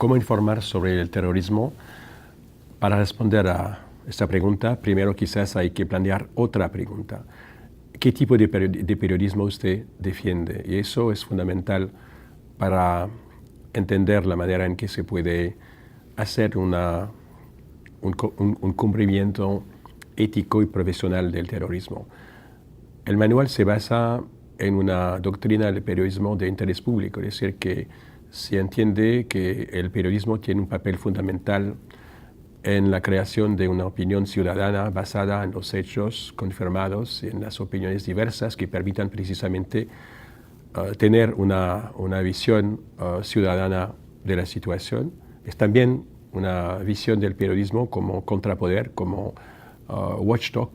¿Cómo informar sobre el terrorismo? Para responder a esta pregunta, primero quizás hay que plantear otra pregunta. ¿Qué tipo de periodismo usted defiende? Y eso es fundamental para entender la manera en que se puede hacer un cumplimiento ético y profesional del terrorismo. El manual se basa en una doctrina del periodismo de interés público, es decir, que se entiende que el periodismo tiene un papel fundamental en la creación de una opinión ciudadana basada en los hechos confirmados y en las opiniones diversas que permitan precisamente tener una visión ciudadana de la situación. Es también una visión del periodismo como contrapoder, como watchdog,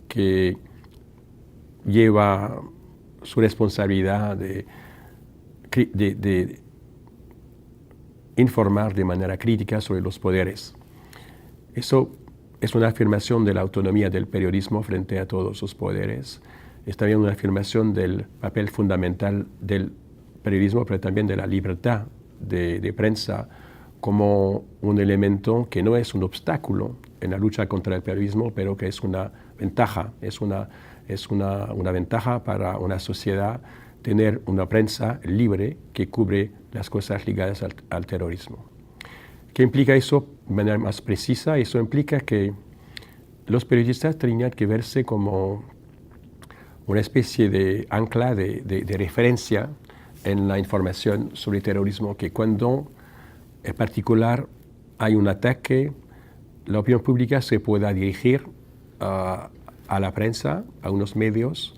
que lleva su responsabilidad de informar de manera crítica sobre los poderes. Eso es una afirmación de la autonomía del periodismo frente a todos los poderes. Es también una afirmación del papel fundamental del periodismo, pero también de la libertad de prensa como un elemento que no es un obstáculo en la lucha contra el periodismo, pero que es una ventaja, es una ventaja para una sociedad tener una prensa libre que cubre las cosas ligadas al terrorismo. ¿Qué implica eso de manera más precisa? Eso implica que los periodistas tenían que verse como una especie de ancla, de referencia en la información sobre terrorismo, que cuando en particular hay un ataque, la opinión pública se pueda dirigir a la prensa, a unos medios,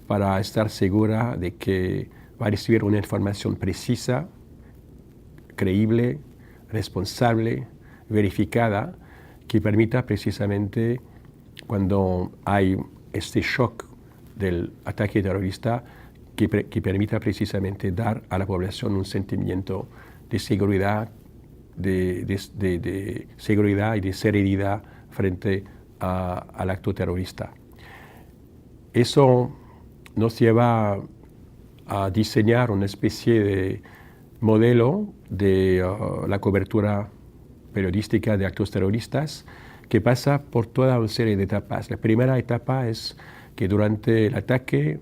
para estar segura de que va a recibir una información precisa, creíble, responsable, verificada, que permita precisamente, cuando hay este shock del ataque terrorista, que permita precisamente dar a la población un sentimiento de seguridad, de seguridad y de serenidad frente al acto terrorista. Eso nos lleva a diseñar una especie de modelo de la cobertura periodística de actos terroristas que pasa por toda una serie de etapas. La primera etapa es que durante el ataque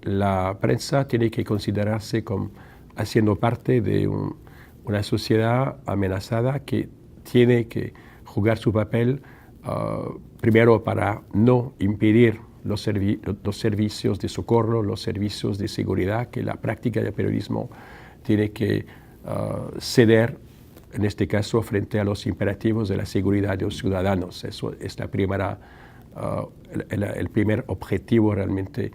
la prensa tiene que considerarse como haciendo parte de una sociedad amenazada que tiene que jugar su papel primero para no impedir los servicios de socorro, los servicios de seguridad, que la práctica del periodismo tiene que ceder, en este caso, frente a los imperativos de la seguridad de los ciudadanos. Eso es el primer objetivo realmente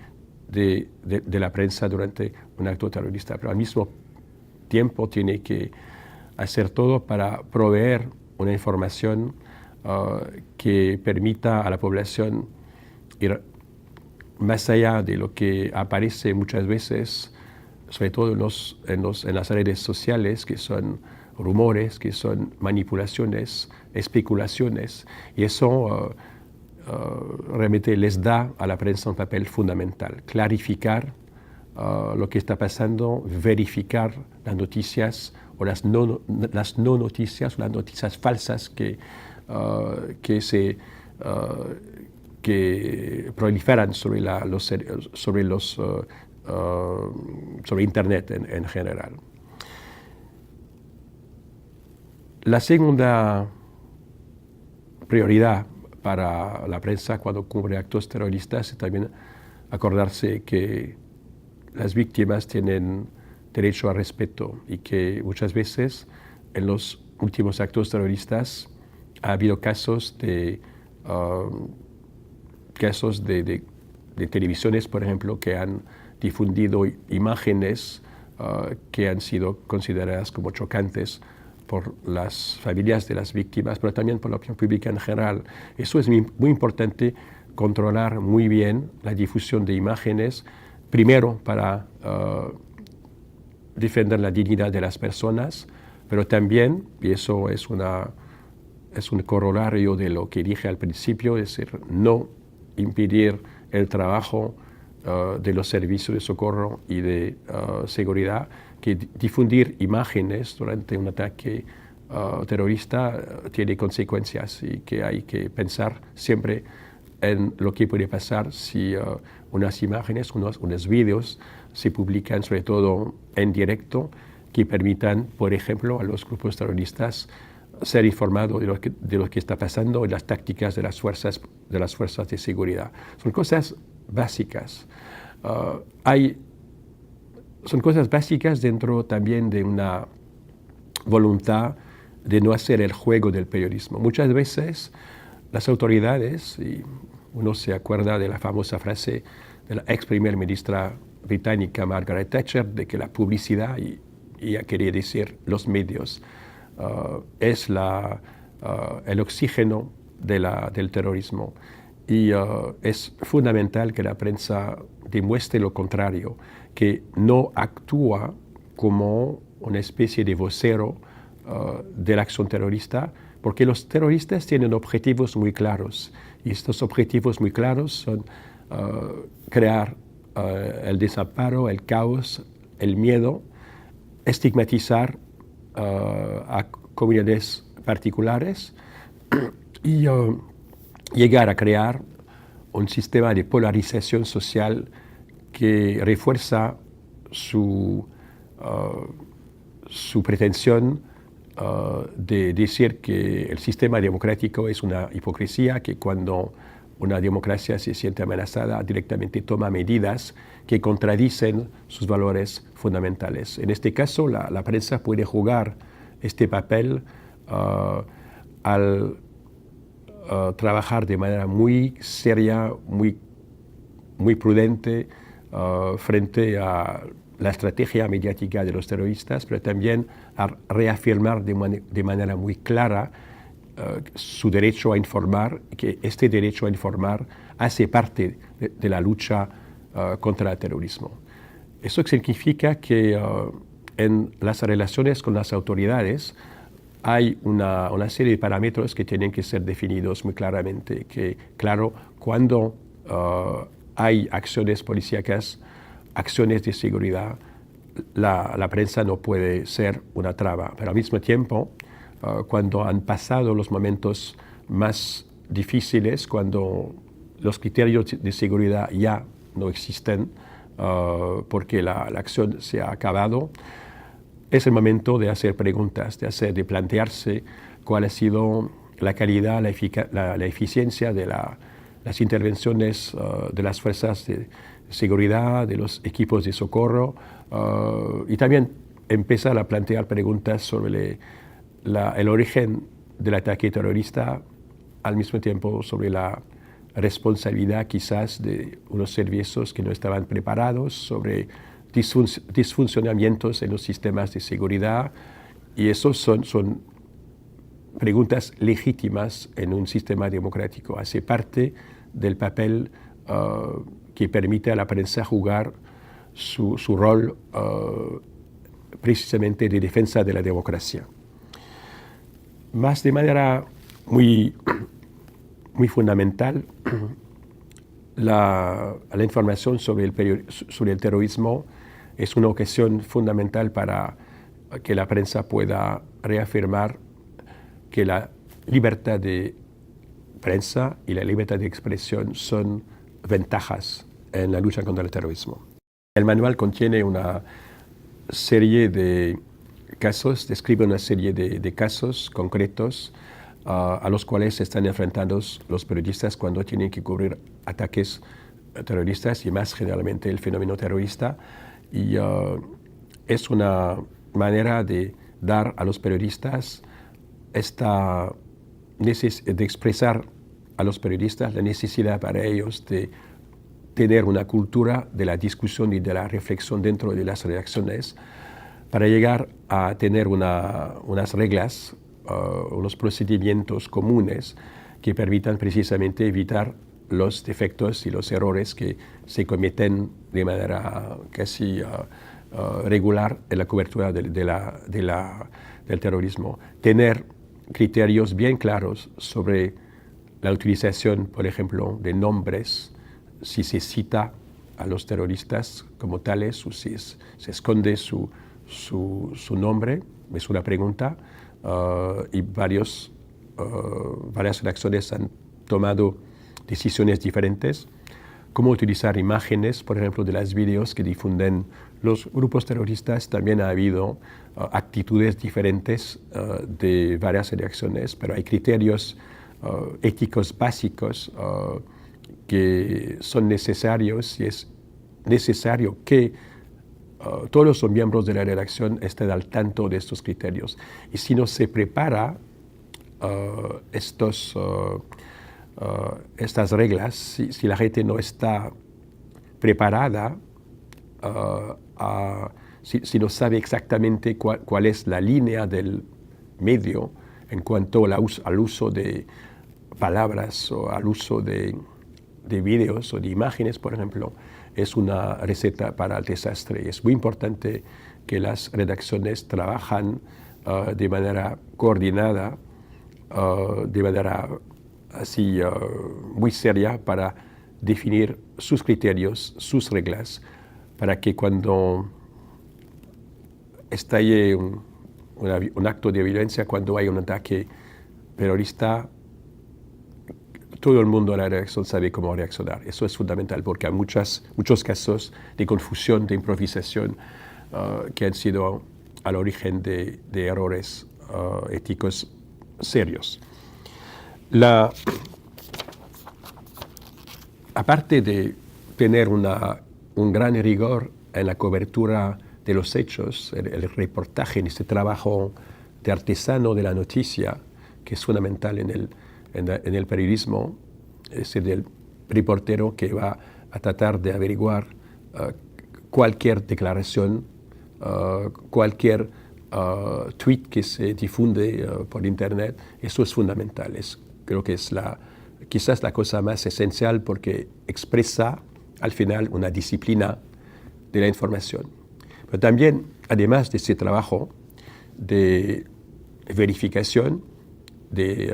de la prensa durante un acto terrorista. Pero al mismo tiempo tiene que hacer todo para proveer una información que permita a la población ir más allá de lo que aparece muchas veces, sobre todo en las redes sociales, que son rumores, que son manipulaciones, especulaciones, y eso realmente les da a la prensa un papel fundamental: clarificar lo que está pasando, verificar las noticias o las no noticias, las noticias falsas que proliferan sobre Internet en general. La segunda prioridad para la prensa cuando cubre actos terroristas es también acordarse que las víctimas tienen derecho a respeto y que muchas veces en los últimos actos terroristas ha habido casos de televisiones, por ejemplo, que han difundido imágenes que han sido consideradas como chocantes por las familias de las víctimas, pero también por la opinión pública en general. Eso es muy importante, controlar muy bien la difusión de imágenes, primero para defender la dignidad de las personas, pero también, y eso es un corolario de lo que dije al principio, es decir, no impedir el trabajo de los servicios de socorro y de seguridad que difundir imágenes durante un ataque terrorista tiene consecuencias y que hay que pensar siempre en lo que puede pasar si unas imágenes, unos vídeos se publican sobre todo en directo que permitan, por ejemplo, a los grupos terroristas ser informados de lo que está pasando y las tácticas de las fuerzas de seguridad. Son cosas básicas. Son cosas básicas dentro también de una voluntad de no hacer el juego del periodismo. Muchas veces las autoridades, y uno se acuerda de la famosa frase de la ex primer ministra británica Margaret Thatcher, de que la publicidad, y ella quería decir los medios, es el oxígeno del terrorismo. Y es fundamental que la prensa demuestre lo contrario, que no actúa como una especie de vocero de la acción terrorista, porque los terroristas tienen objetivos muy claros, y estos objetivos muy claros son crear el desamparo, el caos, el miedo, estigmatizar a comunidades particulares y llegar a crear un sistema de polarización social que refuerza su pretensión de decir que el sistema democrático es una hipocresía, que cuando una democracia se siente amenazada directamente toma medidas que contradicen sus valores fundamentales. En este caso, la prensa puede jugar este papel al trabajar de manera muy seria, muy prudente frente a la estrategia mediática de los terroristas, pero también a reafirmar de manera muy clara su derecho a informar, que este derecho a informar hace parte de la lucha contra el terrorismo. Eso significa que en las relaciones con las autoridades hay una serie de parámetros que tienen que ser definidos muy claramente, que claro, cuando hay acciones policíacas, acciones de seguridad, la prensa no puede ser una traba, pero al mismo tiempo, cuando han pasado los momentos más difíciles, cuando los criterios de seguridad ya no existen porque la acción se ha acabado, es el momento de hacer preguntas, de plantearse cuál ha sido la calidad, la eficiencia de las intervenciones de las fuerzas de seguridad, de los equipos de socorro, y también empezar a plantear preguntas sobre el origen del ataque terrorista, al mismo tiempo sobre la responsabilidad quizás de unos servicios que no estaban preparados, sobre disfuncionamientos en los sistemas de seguridad, y esos son preguntas legítimas en un sistema democrático. Hace parte del papel que permite a la prensa jugar su rol precisamente de defensa de la democracia. Más de manera muy fundamental, la información sobre el terrorismo es una ocasión fundamental para que la prensa pueda reafirmar que la libertad de prensa y la libertad de expresión son ventajas en la lucha contra el terrorismo. El manual contiene una serie de casos, describe una serie de casos concretos a los cuales se están enfrentando los periodistas cuando tienen que cubrir ataques terroristas y más generalmente el fenómeno terrorista. Y es una manera de dar a los periodistas de expresar a los periodistas la necesidad para ellos de tener una cultura de la discusión y de la reflexión dentro de las redacciones para llegar a tener unas reglas, unos procedimientos comunes que permitan precisamente evitar los defectos y los errores que se cometen de manera casi regular en la cobertura del terrorismo. Tener criterios bien claros sobre la utilización, por ejemplo, de nombres, si se cita a los terroristas como tales, o si se esconde su nombre, es una pregunta, y varias redacciones han tomado decisiones diferentes. Cómo utilizar imágenes, por ejemplo, de los vídeos que difunden los grupos terroristas. También ha habido actitudes diferentes de varias redacciones, pero hay criterios éticos básicos que son necesarios, y es necesario que todos los miembros de la redacción estén al tanto de estos criterios. Y si no se prepara estas reglas, si la gente no está preparada, si no sabe exactamente cuál es la línea del medio en cuanto al uso de palabras o al uso de vídeos o de imágenes, por ejemplo, es una receta para el desastre. Es muy importante que las redacciones trabajan de manera coordinada, de manera así muy seria, para definir sus criterios, sus reglas, para que cuando estalle un acto de violencia, cuando hay un ataque terrorista, todo el mundo en la redacción sabe cómo reaccionar. Eso es fundamental, porque hay muchos casos de confusión, de improvisación, que han sido al origen de errores éticos serios. Aparte de tener un gran rigor en la cobertura de los hechos, el reportaje, en este trabajo de artesano de la noticia, que es fundamental en el periodismo, es el del reportero que va a tratar de averiguar cualquier declaración, cualquier tweet que se difunde por internet. Eso es fundamental. Creo que es quizás la cosa más esencial, porque expresa al final una disciplina de la información. Pero también, además de ese trabajo de verificación de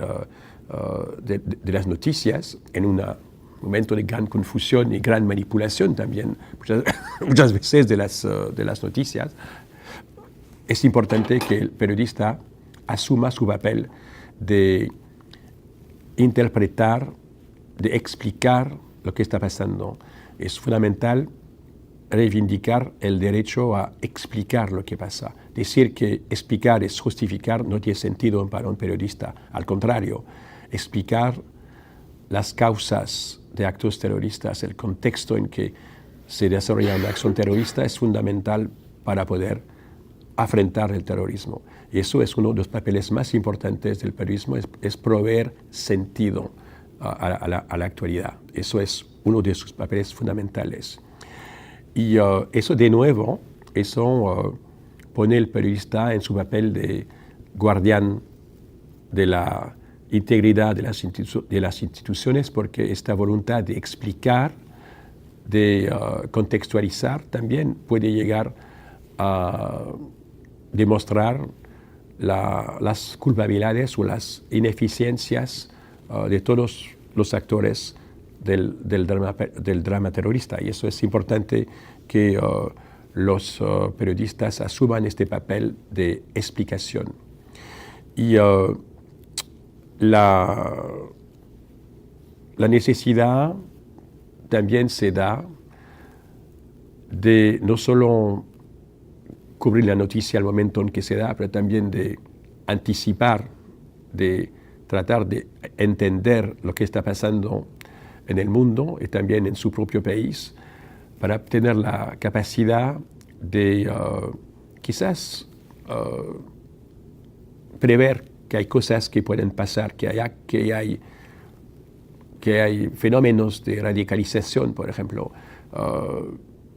las noticias, en un momento de gran confusión y gran manipulación también, muchas veces de las noticias, es importante que el periodista asuma su papel de interpretar, de explicar lo que está pasando. Es fundamental reivindicar el derecho a explicar lo que pasa. Decir que explicar es justificar no tiene sentido para un periodista. Al contrario, explicar las causas de actos terroristas, el contexto en que se desarrolla una acción terrorista, es fundamental para poder afrontar el terrorismo. Y eso es uno de los papeles más importantes del periodismo, es proveer sentido a la actualidad. Eso es uno de sus papeles fundamentales. Y eso, de nuevo, pone al periodista en su papel de guardián de la integridad de las instituciones, porque esta voluntad de explicar, de contextualizar, también puede llegar a demostrar las culpabilidades o las ineficiencias de todos los actores del drama terrorista. Y eso es importante, que los periodistas asuman este papel de explicación. Y la necesidad también se da de no solo cubrir la noticia al momento en que se da, pero también de anticipar, de tratar de entender lo que está pasando en el mundo y también en su propio país, para tener la capacidad de quizás prever que hay cosas que pueden pasar, que hay fenómenos de radicalización, por ejemplo.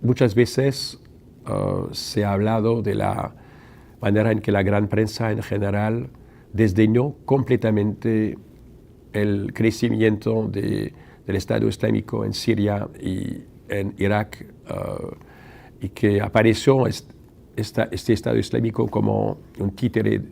Muchas veces se ha hablado de la manera en que la gran prensa en general desdeñó completamente el crecimiento del Estado Islámico en Siria y en Irak, y que apareció este Estado Islámico como un títere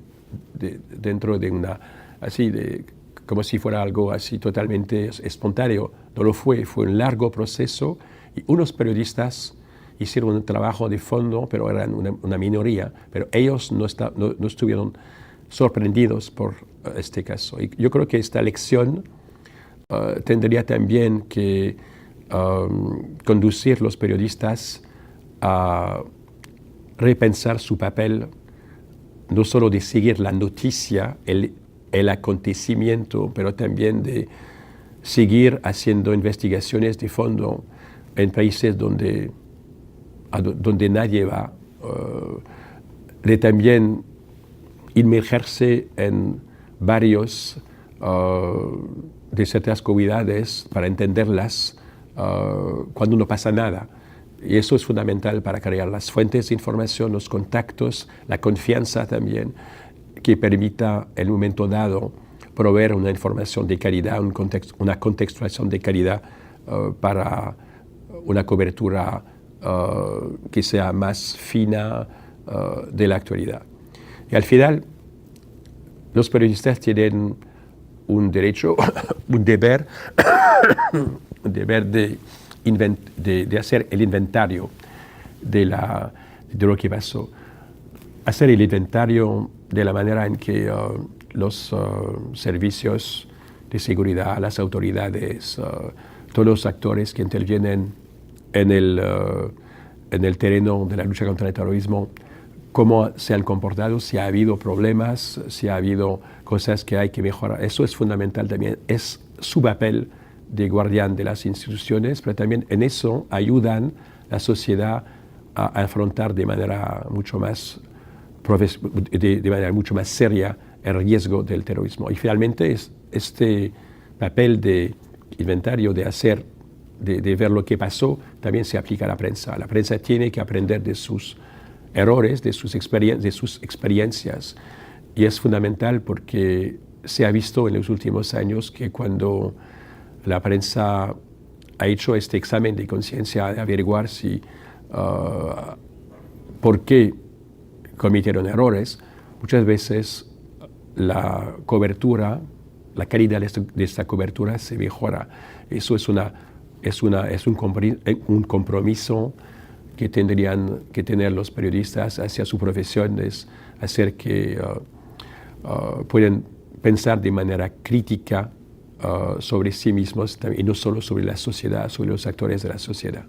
dentro de como si fuera algo así totalmente espontáneo. No lo fue un largo proceso Y unos periodistas hicieron un trabajo de fondo, pero eran una minoría, pero ellos no estuvieron sorprendidos por este caso. Y yo creo que esta lección tendría también que conducir los periodistas a repensar su papel, no solo de seguir la noticia, el acontecimiento, pero también de seguir haciendo investigaciones de fondo en países donde nadie va, de también inmergerse en varios de ciertas comunidades para entenderlas cuando no pasa nada. Y eso es fundamental para crear las fuentes de información, los contactos, la confianza también, que permita en un momento dado proveer una información de calidad, una contextualización de calidad para una cobertura que sea más fina de la actualidad. Y al final, los periodistas tienen un derecho, un deber de hacer el inventario de lo que pasó. Hacer el inventario de la manera en que los servicios de seguridad, las autoridades, todos los actores que intervienen en el terreno de la lucha contra el terrorismo, cómo se han comportado, si ha habido problemas, si ha habido cosas que hay que mejorar. Eso es fundamental también. Es su papel de guardián de las instituciones, pero también en eso ayudan a la sociedad a afrontar de manera mucho más seria el riesgo del terrorismo. Y finalmente este papel de inventario, de ver lo que pasó, también se aplica a la prensa. La prensa tiene que aprender de sus errores, de sus experiencias. Y es fundamental porque se ha visto en los últimos años que cuando la prensa ha hecho este examen de conciencia de averiguar por qué cometieron errores, muchas veces la cobertura, la calidad de esta cobertura se mejora. Eso es un compromiso que tendrían que tener los periodistas hacia su profesión, es hacer que puedan pensar de manera crítica sobre sí mismos y no solo sobre la sociedad, sobre los actores de la sociedad.